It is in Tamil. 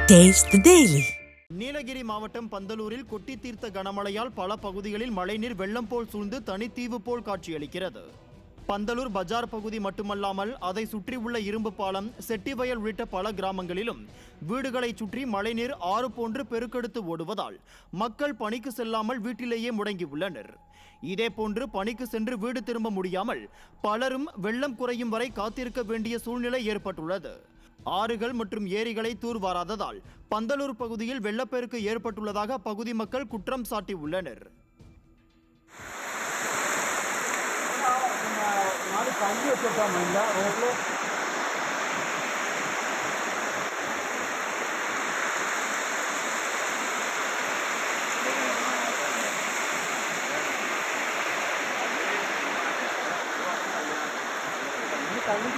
Taste the Daily. நீலகிரி மாவட்டம் பந்தலூரில் கொட்டி தீர்த்த கனமழையால் பல பகுதிகளில் மழைநீர் வெள்ளம் போல் சூழ்ந்து தனித்தீவு போல் காட்சியளிக்கிறது. பந்தலூர் பஜார் பகுதி மட்டுமல்லாமல் அதை சுற்றியுள்ள இரும்பு பாலம், செட்டிவயல் உள்ளிட்ட பல கிராமங்களிலும் வீடுகளை சுற்றி மழைநீர் ஆறு போன்று பெருக்கெடுத்து ஓடுவதால் மக்கள் பணிக்கு செல்லாமல் வீட்டிலேயே முடங்கியுள்ளனர். இதேபோன்று பணிக்கு சென்று வீடு திரும்ப முடியாமல் பலரும் வெள்ளம் குறையும் வரை காத்திருக்க வேண்டிய சூழ்நிலை ஏற்பட்டுள்ளது. ஆறுகள் மற்றும் ஏரிகளை தூர்வாராததால் பந்தலூர் பகுதியில் வெள்ளப்பெருக்கு ஏற்பட்டுள்ளதாக அப்பகுதி மக்கள் குற்றம் சாட்டியுள்ளனர். தண்ணி